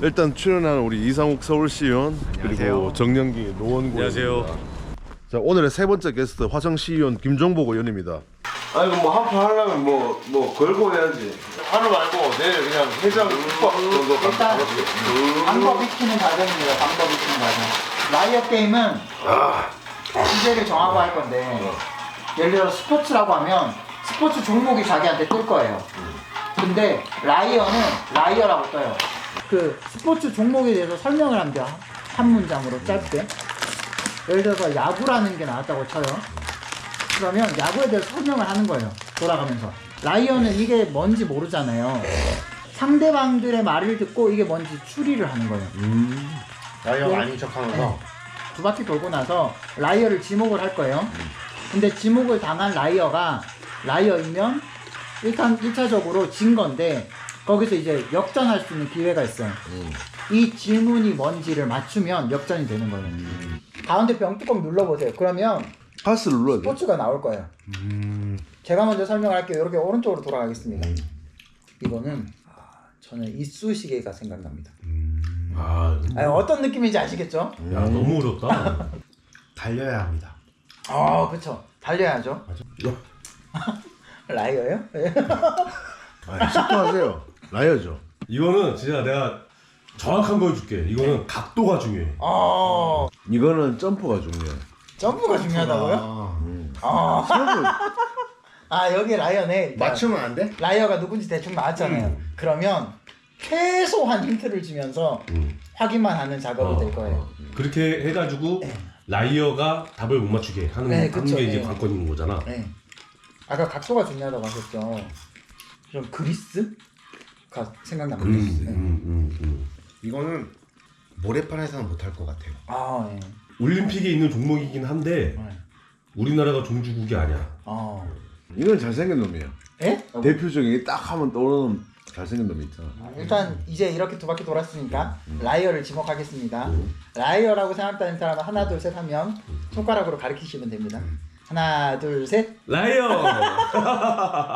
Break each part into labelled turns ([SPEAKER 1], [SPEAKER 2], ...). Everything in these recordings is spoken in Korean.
[SPEAKER 1] 일단 출연하는 우리 이상욱 서울시의원 그리고 정영기 노원구.
[SPEAKER 2] 안녕하세요.
[SPEAKER 1] 자, 오늘의 세 번째 게스트 화성시의원 김종복 의원입니다. 아니 뭐 한판 하려면 뭐 걸고 해야지. 하루 말고 내일 그냥 회장 국밥 정도
[SPEAKER 3] 일단 방법 익히는 과정입니다. 방법 익히는 과정. 라이어 게임은 주제를 정하고 할 건데 예를 들어 스포츠라고 하면 스포츠 종목이 자기한테 뜰 거예요. 근데 라이어는 라이어라고 떠요. 그 스포츠 종목에 대해서 설명을 합니다. 한 문장으로 짧게. 예를 들어서 야구라는 게 나왔다고 쳐요. 그러면 야구에 대해서 설명을 하는 거예요. 돌아가면서. 라이어는 이게 뭔지 모르잖아요. 상대방들의 말을 듣고 이게 뭔지 추리를 하는 거예요.
[SPEAKER 4] 라이어가 아닌 척하면서
[SPEAKER 3] 두 바퀴 돌고 나서 라이어를 지목을 할 거예요. 근데 지목을 당한 라이어가 라이어이면 일단 1차적으로 진 건데 거기서 이제 역전할 수 있는 기회가 있어요. 이 질문이 뭔지를 맞추면 역전이 되는 거예요. 가운데 병뚜껑 눌러보세요. 그러면
[SPEAKER 1] 파스를 눌러야 돼.
[SPEAKER 3] 스포츠가 나올 거예요. 제가 먼저 설명을 할게요. 이렇게 오른쪽으로 돌아가겠습니다. 이거는 저는 이쑤시개가 생각납니다. 아니, 어떤 느낌인지 아시겠죠?
[SPEAKER 2] 야, 너무 어렵다.
[SPEAKER 4] 달려야 합니다.
[SPEAKER 3] 그쵸. 달려야죠. 라이어요?
[SPEAKER 1] 집중하세요. 라이어죠.
[SPEAKER 2] 이거는 진짜 내가 정확한 거 해줄게. 이거는 각도가 중요해.
[SPEAKER 1] 이거는 점프가 중요해.
[SPEAKER 3] 점프가 중요하다고요?
[SPEAKER 1] 점프.
[SPEAKER 3] 여기 라이어네.
[SPEAKER 4] 맞추면 안 돼?
[SPEAKER 3] 라이어가 누군지 대충 나왔잖아요. 그러면 최소한 힌트를 주면서 확인만 하는 작업이 될 거예요.
[SPEAKER 2] 그렇게 해가지고 라이어가 답을 못 맞추게 하는,
[SPEAKER 3] 네,
[SPEAKER 2] 하는
[SPEAKER 3] 그쵸,
[SPEAKER 2] 게 이제
[SPEAKER 3] 네.
[SPEAKER 2] 관건인 거잖아.
[SPEAKER 3] 네. 아까 각도가 중요하다고 하셨죠. 좀 그리스가 생각납니다.
[SPEAKER 4] 이거는 모래판에서는 못할 것 같아요.
[SPEAKER 3] 네.
[SPEAKER 2] 올림픽에 있는 종목이긴 한데 우리나라가 종주국이 아니야.
[SPEAKER 1] 이건 잘생긴 놈이에요.
[SPEAKER 3] 예?
[SPEAKER 1] 대표적인 게 딱 하면 떠오르는 잘생긴 놈이 있잖아.
[SPEAKER 3] 일단 이제 이렇게 두 바퀴 돌았으니까 라이어를 지목하겠습니다. 라이어라고 생각되는 사람은 하나 둘 셋 하면 손가락으로 가리키시면 됩니다. 하나 둘 셋.
[SPEAKER 2] 라이어!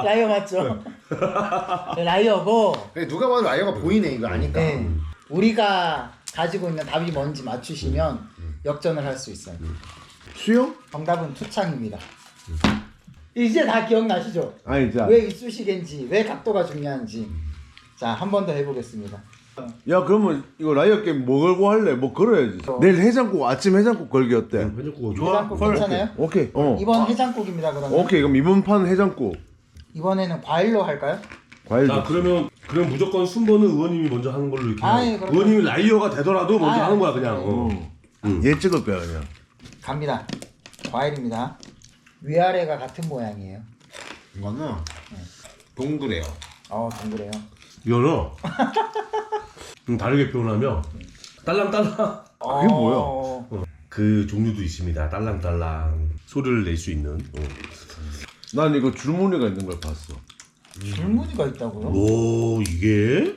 [SPEAKER 3] 라이어 맞죠? 네, 라이어고
[SPEAKER 4] 누가 봐도 라이어가 보이네 이거 아니까.
[SPEAKER 3] 네, 우리가 가지고 있는 답이 뭔지 맞추시면 역전을 할 수 있어요.
[SPEAKER 1] 수영?
[SPEAKER 3] 정답은 투창입니다. 이제 다 기억나시죠?
[SPEAKER 1] 아니 자.
[SPEAKER 3] 왜 이쑤시개인지, 왜 각도가 중요한지. 자, 한 번 더 해보겠습니다.
[SPEAKER 1] 야 그러면 이거 라이어 게임 뭐 걸고 할래? 뭐 걸어야지. 내일 해장국 아침 해장국 걸기 어때?
[SPEAKER 2] 해장국가 좋아.
[SPEAKER 3] 해장국 괜찮아요?
[SPEAKER 1] 오케이.
[SPEAKER 3] 이번 해장국입니다. 그러면
[SPEAKER 1] 오케이 그럼 이번 판 해장국.
[SPEAKER 3] 이번에는 과일로 할까요?
[SPEAKER 1] 과일.
[SPEAKER 2] 자, 그럼 무조건 순번은 의원님이 먼저 하는 걸로 이렇게.
[SPEAKER 3] 아니, 그럼요.
[SPEAKER 2] 의원님이 라이어가 되더라도 먼저
[SPEAKER 3] 아,
[SPEAKER 2] 하는 거야, 그냥.
[SPEAKER 1] 얘 찍을 거야 그냥.
[SPEAKER 3] 갑니다. 과일입니다. 위아래가 같은 모양이에요.
[SPEAKER 4] 이거는 동그래요.
[SPEAKER 3] 동그래요.
[SPEAKER 2] 이거는 좀 다르게 표현하면 딸랑딸랑
[SPEAKER 1] 그게 뭐야?
[SPEAKER 2] 그 종류도 있습니다. 딸랑딸랑 소리를 낼 수 있는.
[SPEAKER 1] 난 이거 줄무늬가 있는 걸 봤어.
[SPEAKER 3] 줄무늬가 있다고요?
[SPEAKER 2] 오, 이게?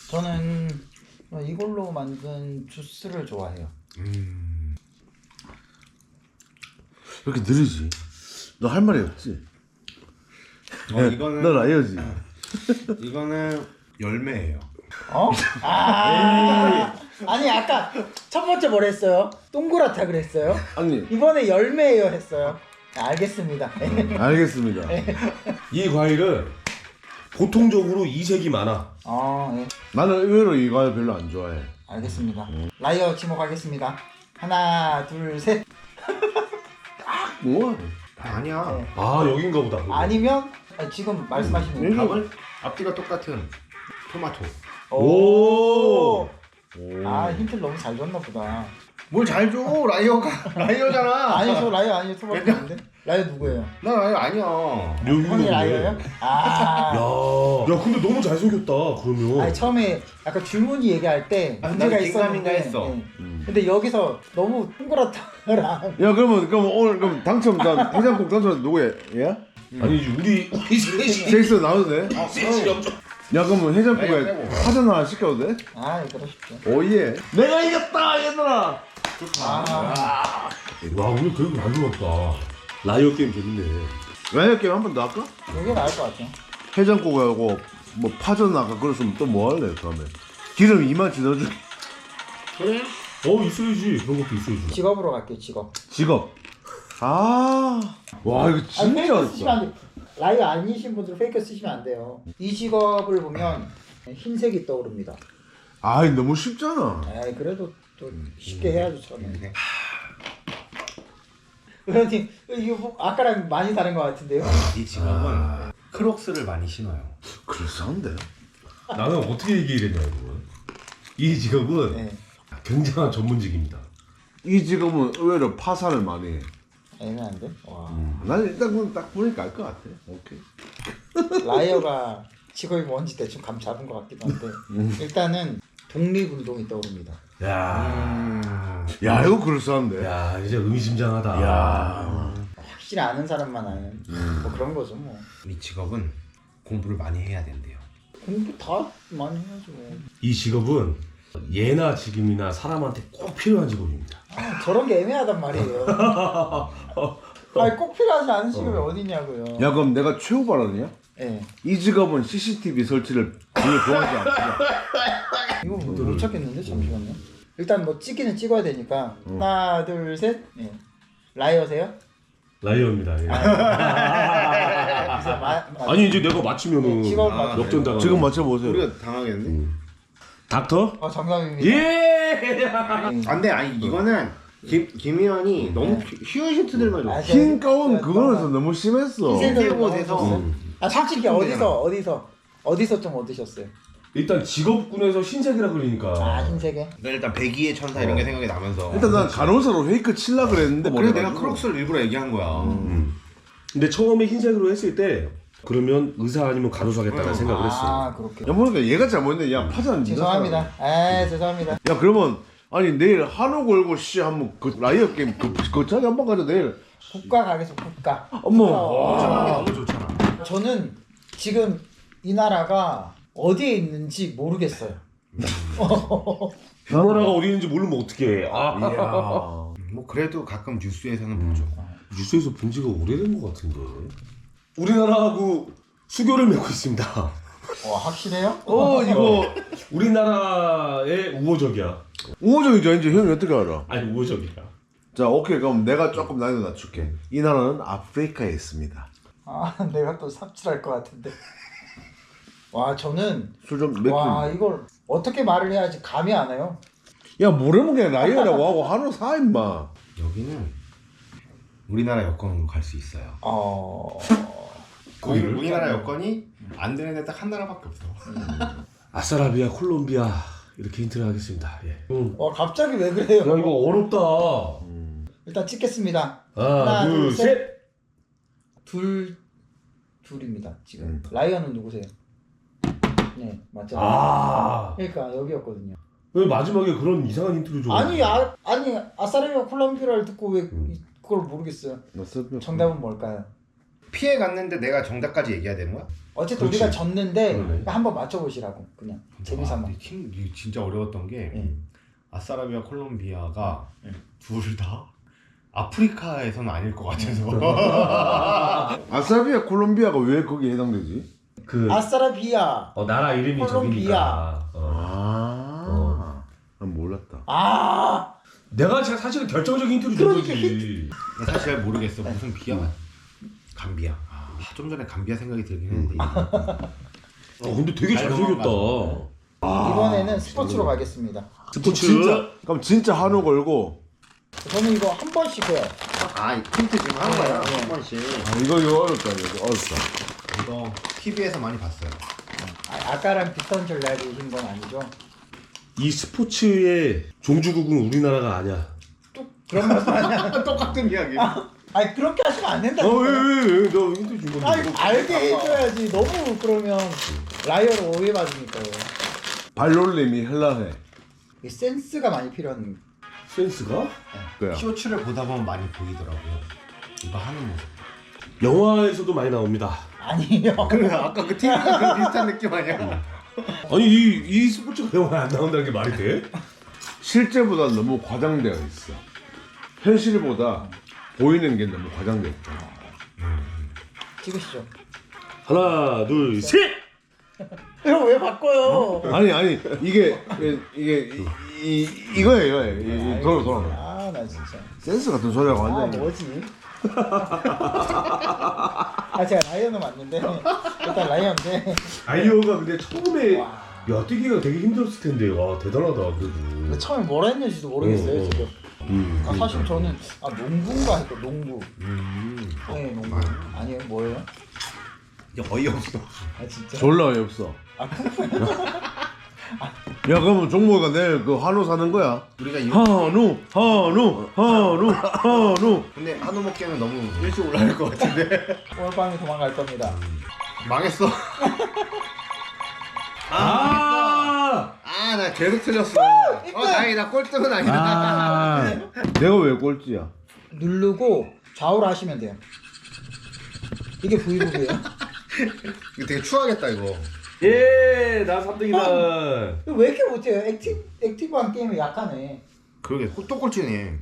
[SPEAKER 3] 저는 이걸로 만든 주스를 좋아해요.
[SPEAKER 1] 왜 이렇게 느리지? 너 할 말이 없지?
[SPEAKER 4] 이거는
[SPEAKER 1] 너 라이어지?
[SPEAKER 4] 이거는 열매예요.
[SPEAKER 3] 아니 아까 첫 번째 뭘 했어요? 동그랗다 그랬어요?
[SPEAKER 1] 아니
[SPEAKER 3] 이번에 열매예요 했어요. 알겠습니다.
[SPEAKER 1] 알겠습니다.
[SPEAKER 2] 이 과일은 보통적으로 이색이 많아.
[SPEAKER 3] 예.
[SPEAKER 1] 나는 의외로 이 과일 별로 안 좋아해.
[SPEAKER 3] 알겠습니다. 라이어 지목하겠습니다. 하나, 둘, 셋.
[SPEAKER 1] 뭐야?
[SPEAKER 4] 아니야.
[SPEAKER 3] 네.
[SPEAKER 2] 아, 여긴가 보다.
[SPEAKER 3] 아니면 지금 말씀하시는
[SPEAKER 4] 답은 앞뒤가 똑같은 토마토.
[SPEAKER 3] 오. 힌트를 너무 잘 줬나 보다.
[SPEAKER 4] 뭘 잘 줘? 라이어가 라이어잖아.
[SPEAKER 3] 아니 저 라이어 아니에요. 투바인데 라이어 누구예요?
[SPEAKER 4] 나 라이어 아니야.
[SPEAKER 3] 형이 라이어요?
[SPEAKER 2] 야, 근데 너무 잘생겼다. 그러면.
[SPEAKER 3] 아니 처음에 약간 줄무늬 얘기할 때 문제가
[SPEAKER 4] 나도 긴가민가
[SPEAKER 3] 있었는데
[SPEAKER 4] 했어.
[SPEAKER 3] 근데 여기서 너무 동그랗다랑
[SPEAKER 1] 야 그러면 오늘 그럼 당첨 난 해장국 당첨 누구야? 얘야?
[SPEAKER 2] 아니지, 우리 셋이.
[SPEAKER 1] 섹스 나와도 돼?
[SPEAKER 2] 셋이 엄청.
[SPEAKER 1] 야 그러면 해장국에
[SPEAKER 4] 빼고.
[SPEAKER 1] 파전 하나 시켜도 돼?
[SPEAKER 3] 그러십시오.
[SPEAKER 1] 오예. 내가 이겼다 얘들아.
[SPEAKER 2] 와, 오늘 되게 많이 놀았다. 라이어 게임 재밌네.
[SPEAKER 1] 라이어 게임 한 번 더 할까?
[SPEAKER 3] 이게 나을 것 같아요.
[SPEAKER 1] 해장국하고 뭐 파전 아까 그랬으면 또 뭐 할래 다음에? 기름 이만치 넣어줄게.
[SPEAKER 4] 그래?
[SPEAKER 2] 있어야지. 그런 것도 있어야지.
[SPEAKER 3] 직업으로 갈게요, 직업.
[SPEAKER 1] 직업. 와 이거
[SPEAKER 3] 아니,
[SPEAKER 1] 진짜
[SPEAKER 3] 페이크 쓰시면
[SPEAKER 1] 어렵다.
[SPEAKER 3] 안 돼. 라이어 아니신 분들 페이크 쓰시면 안 돼요. 이 직업을 보면 흰색이 떠오릅니다.
[SPEAKER 1] 너무 쉽잖아.
[SPEAKER 3] 에이, 그래도 또 쉽게 해야죠, 저는.
[SPEAKER 4] 네.
[SPEAKER 3] 의원님, 이거 뭐 아까랑 많이 다른 것 같은데요?
[SPEAKER 5] 이 직업은 크록스를 많이 신어요.
[SPEAKER 1] 그럴싸한데.
[SPEAKER 2] 나는 어떻게 얘기해야 되냐 이거. 이 직업은
[SPEAKER 3] 네.
[SPEAKER 2] 굉장한 전문직입니다.
[SPEAKER 1] 이 직업은 의외로 파산을 많이 해.
[SPEAKER 3] 애매한데? 와.
[SPEAKER 1] 난 일단 딱 보니까 알 것 같아. 오케이.
[SPEAKER 3] 라이어가 직업이 뭔지 대충 감 잡은 것 같기도 한데 일단은 독립운동이 떠오릅니다.
[SPEAKER 2] 야,
[SPEAKER 1] 야 이거 그럴싸한데.
[SPEAKER 2] 야 이제 의미심장하다.
[SPEAKER 1] 야.
[SPEAKER 3] 확실히 아는 사람만 아는 뭐 그런 거죠 뭐.
[SPEAKER 5] 이 직업은 공부를 많이 해야 된대요.
[SPEAKER 3] 공부 다 많이 해야죠.
[SPEAKER 2] 이 직업은 예나 지금이나 사람한테 꼭 필요한 직업입니다.
[SPEAKER 3] 저런 게 애매하단 말이에요. 아니 꼭 필요하지 않은 직업이 어디냐고요.
[SPEAKER 1] 야 그럼 내가 최후 발언이야?
[SPEAKER 3] 예.
[SPEAKER 1] 이 직업은 CCTV 설치를 전혀 좋아하지 않다.
[SPEAKER 3] 이거 못 찾겠는데 잠시만요. 일단 뭐 찍기는 찍어야 되니까 하나 둘 셋. 예. 라이어세요?
[SPEAKER 2] 라이어입니다. 예.
[SPEAKER 3] 그래서
[SPEAKER 2] 아니 이제 내가 맞추면은
[SPEAKER 3] 네, 직업 맞춰요.
[SPEAKER 2] 역전당하.
[SPEAKER 1] 지금 맞춰보세요.
[SPEAKER 4] 우리가 당하겠네.
[SPEAKER 2] 닥터?
[SPEAKER 3] 정답입니다.
[SPEAKER 2] 예.
[SPEAKER 4] 안돼 아니 이거는 김희연이 너무 쉬운 힌트들만 줘.
[SPEAKER 1] 흰 가운 그거에서 너무 심했어.
[SPEAKER 3] 흰색으로
[SPEAKER 4] 옷에서
[SPEAKER 3] 넣어줬어요? 솔직히 어디서 좀 얻으셨어요?
[SPEAKER 2] 일단 직업군에서 흰색이라 그러니까.
[SPEAKER 3] 흰색에?
[SPEAKER 5] 나 일단 백의의 천사 이런 게 생각이 나면서
[SPEAKER 1] 일단 난 간호사로 페이크 칠라 그랬는데
[SPEAKER 5] 그래서 내가
[SPEAKER 1] 모르겠고.
[SPEAKER 5] 크록스를 일부러 얘기한 거야.
[SPEAKER 2] 근데 처음에 흰색으로 했을 때 그러면 의사 아니면 간호사겠다는 생각을 했어요.
[SPEAKER 3] 그렇게.
[SPEAKER 1] 야 보니까 얘가 잘못했네. 야 파전
[SPEAKER 3] 죄송합니다. 죄송합니다.
[SPEAKER 1] 야 그러면 아니 내일 한우 걸고 씨 한번 그 라이어 게임 그 자리 한번 가자 내일.
[SPEAKER 3] 국가 가겠습니다. 국가.
[SPEAKER 1] 어머.
[SPEAKER 5] 너무 좋잖아.
[SPEAKER 3] 저는 지금 이 나라가 어디에 있는지 모르겠어요.
[SPEAKER 2] 이 나라가 어디 있는지 모르면 어떡해.
[SPEAKER 1] 이야.
[SPEAKER 5] 뭐 그래도 가끔 뉴스에서는 보죠.
[SPEAKER 2] 뉴스에서 본 지가 오래된 것 같은데. 우리나라하고 수교를 맺고 있습니다.
[SPEAKER 3] 확실해요?
[SPEAKER 1] 이거
[SPEAKER 2] 우리나라의 우호적이야.
[SPEAKER 1] 우호적이죠. 이제 형이 어떻게 알아?
[SPEAKER 2] 아니 우호적이야.
[SPEAKER 1] 자 오케이 그럼 내가 조금 난이도 낮출게. 이 나라는 아프리카에 있습니다.
[SPEAKER 3] 내가 또 삽질할 것 같은데. 와 저는
[SPEAKER 1] 술좀 몇
[SPEAKER 3] 와
[SPEAKER 1] 줄.
[SPEAKER 3] 이걸 어떻게 말을 해야지 감이 안 와요.
[SPEAKER 1] 야 모르면 그냥 라이어라고 하고 한우 사 임마.
[SPEAKER 5] 여기는 우리나라 여권으로 갈 수 있어요. 우리나라 여권이 안 되는 데 딱 한 나라밖에 없어.
[SPEAKER 2] 아사라비아, 콜롬비아 이렇게 힌트를 하겠습니다. 예.
[SPEAKER 3] 갑자기 왜 그래요?
[SPEAKER 2] 야 이거 어렵다.
[SPEAKER 3] 일단 찍겠습니다.
[SPEAKER 2] 하나, 둘, 셋.
[SPEAKER 3] 둘입니다 지금. 라이언은 누구세요? 네 맞잖아요. 그러니까 여기였거든요.
[SPEAKER 2] 왜 마지막에 그런 이상한 힌트를 줘?
[SPEAKER 3] 아니 아사르비아 콜롬비아를 듣고 왜 그걸 모르겠어요. 정답은 뭘까요?
[SPEAKER 5] 피해 갔는데 내가 정답까지 얘기해야 되는 거야?
[SPEAKER 3] 어쨌든
[SPEAKER 2] 그렇지.
[SPEAKER 3] 우리가 졌는데
[SPEAKER 2] 그러네.
[SPEAKER 3] 한번 맞춰보시라고 그냥 재미삼아.
[SPEAKER 5] 이게 진짜 어려웠던 게 아사라비아 콜롬비아가 둘 다 아프리카에서는 아닐 것 같아서.
[SPEAKER 1] 아사비아 콜롬비아가 왜 거기에 해당되지?
[SPEAKER 2] 그
[SPEAKER 3] 아사라비아
[SPEAKER 2] 나라 이름이
[SPEAKER 3] 콜롬비아.
[SPEAKER 2] 저기니까.
[SPEAKER 1] 난 몰랐다.
[SPEAKER 2] 내가 사실은 결정적인 힌트를 준
[SPEAKER 3] 그러니까
[SPEAKER 2] 거지.
[SPEAKER 5] 사실 잘 모르겠어. 무슨 비야? 감비아. 좀 전에 감비아 생각이 들긴 했는데.
[SPEAKER 2] 근데 되게 잘생겼다.
[SPEAKER 3] 이번에는 스포츠로 가겠습니다.
[SPEAKER 2] 스포츠.
[SPEAKER 1] 그럼 진짜 한우 걸고.
[SPEAKER 3] 저는 이거 한 번씩 해요.
[SPEAKER 4] 힌트 지금 하는 거야 한 번씩.
[SPEAKER 1] 이거 어렵다 이거 어렵다.
[SPEAKER 5] 이거 TV에서 많이 봤어요.
[SPEAKER 3] 아까랑 비슷한 전략이신 건 아니죠?
[SPEAKER 2] 이 스포츠의 종주국은 우리나라가 아니야.
[SPEAKER 3] 또 그런 말씀 아니야?
[SPEAKER 4] 똑같은 이야기.
[SPEAKER 3] 아니 그렇게 하시면 안 된다.
[SPEAKER 2] 왜? 너 힌트 준 건데.
[SPEAKER 3] 아니 알게 해줘야지. 너무 그러면 라이어로 오해받으니까요.
[SPEAKER 1] 발놀림이 헬라해.
[SPEAKER 3] 이 센스가 많이 필요한.
[SPEAKER 2] 센스가?
[SPEAKER 1] 그야.
[SPEAKER 5] 쇼츠를 보다 보면 많이 보이더라고요. 이거 하는 모습.
[SPEAKER 2] 영화에서도 많이 나옵니다.
[SPEAKER 3] 아니요.
[SPEAKER 4] 그래 아까 그 TV가 그런 비슷한 느낌 아니야?
[SPEAKER 2] 아니 이 스포츠가 영화에 안 나온다는 게 말이 돼?
[SPEAKER 1] 실제보다 너무 과장되어 있어. 현실보다 보이는 게 너무 과장되어 있다.
[SPEAKER 3] 찍으시죠.
[SPEAKER 2] 하나, 둘, 셋.
[SPEAKER 3] 형 왜 바꿔요?
[SPEAKER 1] 아니 이게 이거예요. 돌아.
[SPEAKER 3] 아 나 진짜.
[SPEAKER 1] 센스 같은 소리하고
[SPEAKER 3] 아
[SPEAKER 1] 완전.
[SPEAKER 3] 뭐지? 아 제가 라이언은 맞는데 일단 라이언인데
[SPEAKER 2] 아이오가 근데 처음에 야 뛰기가 되게 힘들었을 텐데 와 대단하다 그래도.
[SPEAKER 3] 근데 처음에 뭐라 했는지도 모르겠어요 지금. 아, 사실 저는 농구인가 했고 농구. 네 농구. 아니에요 뭐예요?
[SPEAKER 5] 어이없어.
[SPEAKER 3] 아 진짜.
[SPEAKER 1] 졸라 어이없어. 야 그러면 종모가 내일 그 한우 사는 거야?
[SPEAKER 5] 우리가 이거
[SPEAKER 1] 한우.
[SPEAKER 5] 근데 한우 먹기에는 너무 일찍 올라갈 것 같은데.
[SPEAKER 3] 오늘 밤에 도망갈 겁니다.
[SPEAKER 5] 망했어. 나 계속 틀렸어. 다행이다. 꼴등은 아니다.
[SPEAKER 1] 내가 왜 꼴찌야?
[SPEAKER 3] 누르고 좌우로 하시면 돼요. 이게 V부분이에요.
[SPEAKER 5] 이거 되게 추하겠다 이거.
[SPEAKER 2] 예나 3등이다.
[SPEAKER 3] 왜 이렇게 못해요? 액티브한 게임이 약하네.
[SPEAKER 5] 그러게 또 꼴찌네.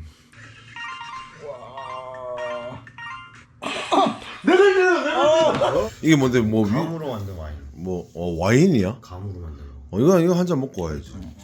[SPEAKER 1] 이게 뭔데 뭐
[SPEAKER 5] 감으로 만든 와인.
[SPEAKER 1] 와인이야?
[SPEAKER 5] 감으로 만든.
[SPEAKER 1] 이거 한 잔 먹고 와야지.